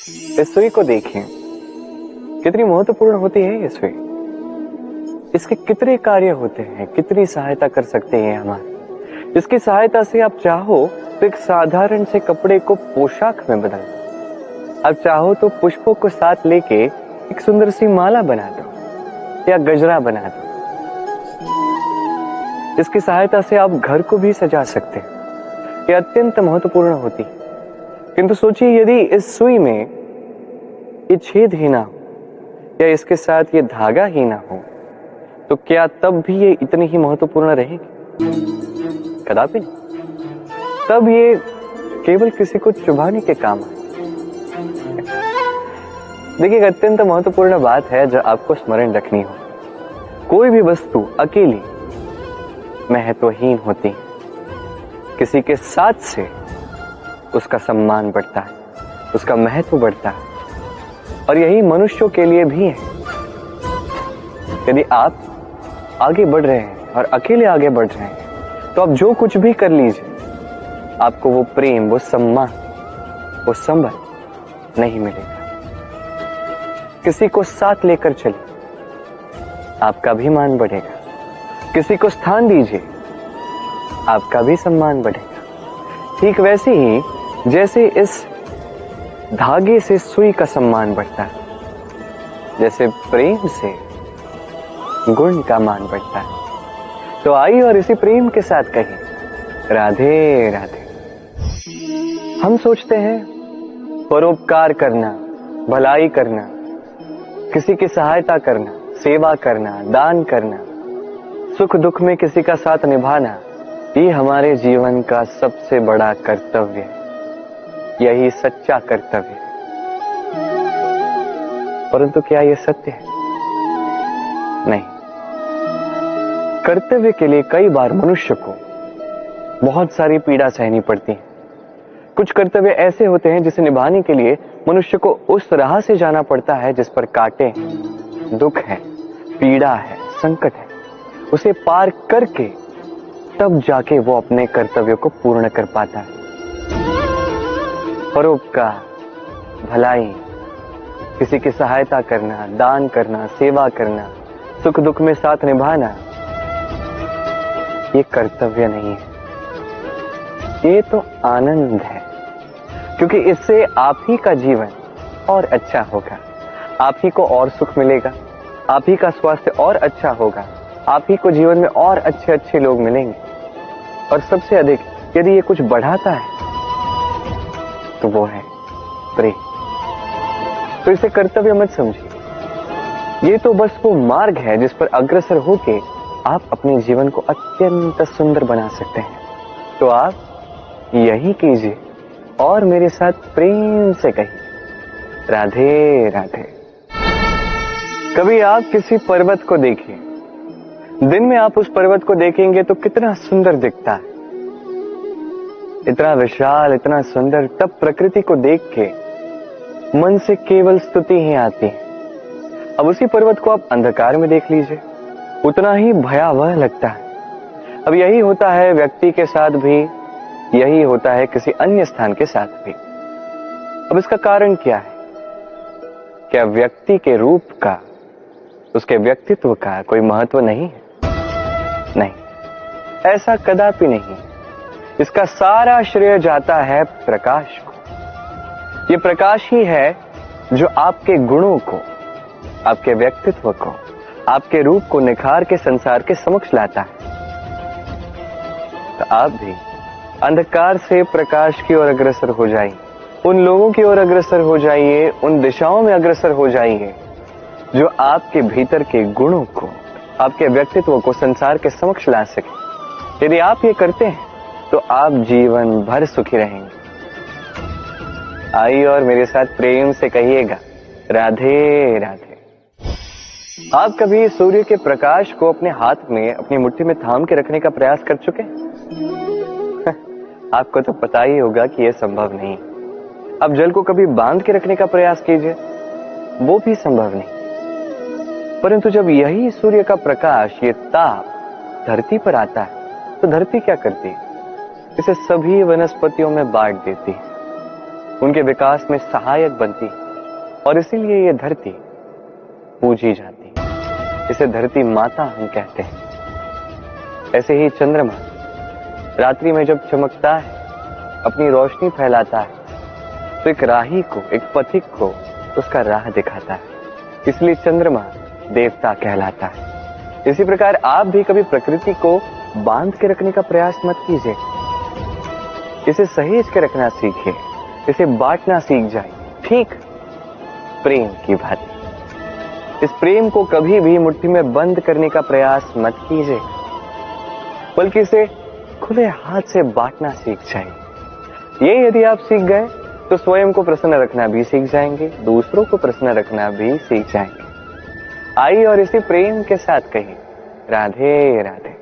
इस सुई को देखें, कितनी महत्वपूर्ण होती है ये सुई। इसके कितने कार्य होते हैं, कितनी सहायता कर सकते हैं हमारी। इसकी सहायता से आप चाहो तो एक साधारण से कपड़े को पोशाक में बदल दो। आप चाहो तो पुष्पों को साथ लेके एक सुंदर सी माला बना दो या गजरा बना दो। इसकी सहायता से आप घर को भी सजा सकते हैं। ये अत्यंत महत्वपूर्ण होती है। किंतु सोचिए, यदि इस सुई में ये छेद ही ना हो या इसके साथ ये धागा ही ना हो, तो क्या तब भी ये इतनी ही महत्वपूर्ण रहेगी? कदापि नहीं। तब ये केवल किसी को चुभाने के काम है। देखिए, एक अत्यंत महत्वपूर्ण बात है जो आपको स्मरण रखनी हो। कोई भी वस्तु अकेली महत्वहीन होती है। किसी के साथ से उसका सम्मान बढ़ता है, उसका महत्व बढ़ता है। और यही मनुष्यों के लिए भी है। यदि आप आगे बढ़ रहे हैं और अकेले आगे बढ़ रहे हैं, तो आप जो कुछ भी कर लीजिए, आपको वो प्रेम, वो सम्मान, वो संबल नहीं मिलेगा। किसी को साथ लेकर चलिए, आपका भी मान बढ़ेगा। किसी को स्थान दीजिए, आपका भी सम्मान बढ़ेगा। ठीक वैसे ही जैसे इस धागे से सुई का सम्मान बढ़ता है, जैसे प्रेम से गुण का मान बढ़ता है। तो आइए और इसी प्रेम के साथ कहें, राधे राधे। हम सोचते हैं परोपकार करना, भलाई करना, किसी की सहायता करना, सेवा करना, दान करना, सुख दुख में किसी का साथ निभाना, ये हमारे जीवन का सबसे बड़ा कर्तव्य है। यही सच्चा कर्तव्य है। परंतु क्या यह सत्य है? नहीं। कर्तव्य के लिए कई बार मनुष्य को बहुत सारी पीड़ा सहनी पड़ती है। कुछ कर्तव्य ऐसे होते हैं जिसे निभाने के लिए मनुष्य को उस राह से जाना पड़ता है जिस पर कांटे हैं, दुख है, पीड़ा है, संकट है। उसे पार करके तब जाके वो अपने कर्तव्य को पूर्ण कर पाता है। परोपकार, भलाई, किसी की सहायता करना, दान करना, सेवा करना, सुख दुख में साथ निभाना, ये कर्तव्य नहीं है। ये तो आनंद है, क्योंकि इससे आप ही का जीवन और अच्छा होगा, आप ही को और सुख मिलेगा, आप ही का स्वास्थ्य और अच्छा होगा, आप ही को जीवन में और अच्छे अच्छे लोग मिलेंगे। और सबसे अधिक यदि ये कुछ बढ़ाता है तो वो है प्रेम। तो इसे कर्तव्य मत समझिए। ये तो बस वो मार्ग है जिस पर अग्रसर होके आप अपने जीवन को अत्यंत सुंदर बना सकते हैं। तो आप यही कीजिए और मेरे साथ प्रेम से कहिए, राधे राधे। कभी आप किसी पर्वत को देखिए। दिन में आप उस पर्वत को देखेंगे तो कितना सुंदर दिखता है, इतना विशाल, इतना सुंदर। तब प्रकृति को देख के मन से केवल स्तुति ही आती है। अब उसी पर्वत को आप अंधकार में देख लीजिए, उतना ही भयावह लगता है। अब यही होता है व्यक्ति के साथ भी, यही होता है किसी अन्य स्थान के साथ भी। अब इसका कारण क्या है? क्या व्यक्ति के रूप का, उसके व्यक्तित्व का कोई महत्व नहीं है? नहीं, ऐसा कदापि नहीं। इसका सारा श्रेय जाता है प्रकाश को। ये प्रकाश ही है जो आपके गुणों को, आपके व्यक्तित्व को, आपके रूप को निखार के संसार के समक्ष लाता है। तो आप भी अंधकार से प्रकाश की ओर अग्रसर हो जाइए, उन लोगों की ओर अग्रसर हो जाइए, उन दिशाओं में अग्रसर हो जाइए जो आपके भीतर के गुणों को, आपके व्यक्तित्व को संसार के समक्ष ला सके। यदि आप ये करते हैं तो आप जीवन भर सुखी रहेंगे। आइए और मेरे साथ प्रेम से कहिएगा, राधे राधे। आप कभी सूर्य के प्रकाश को अपने हाथ में, अपनी मुट्ठी में थाम के रखने का प्रयास कर चुके हैं? आपको तो पता ही होगा कि यह संभव नहीं। अब जल को कभी बांध के रखने का प्रयास कीजिए, वो भी संभव नहीं। परंतु जब यही सूर्य का प्रकाश, ये ताप धरती पर आता है, तो धरती क्या करती है? इसे सभी वनस्पतियों में बांट देती है। उनके विकास में सहायक बनती है और इसीलिए ये धरती पूजी जाती है। इसे धरती माता हम कहते हैं। ऐसे ही चंद्रमा रात्रि में जब चमकता है, अपनी रोशनी फैलाता है, तो एक राही को, एक पथिक को उसका राह दिखाता है। इसलिए चंद्रमा देवता कहलाता है। इसी प्रकार आप भी कभी प्रकृति को बांध के रखने का प्रयास मत कीजिए। इसे सहेज के रखना सीखिए, इसे बांटना सीख जाए, ठीक प्रेम की भांति। इस प्रेम को कभी भी मुट्ठी में बंद करने का प्रयास मत कीजिए, बल्कि इसे खुले हाथ से बांटना सीख जाइए। ये यदि आप सीख गए तो स्वयं को प्रसन्न रखना भी सीख जाएंगे, दूसरों को प्रसन्न रखना भी सीख जाएंगे। आइए और इसी प्रेम के साथ कहिए राधे राधे।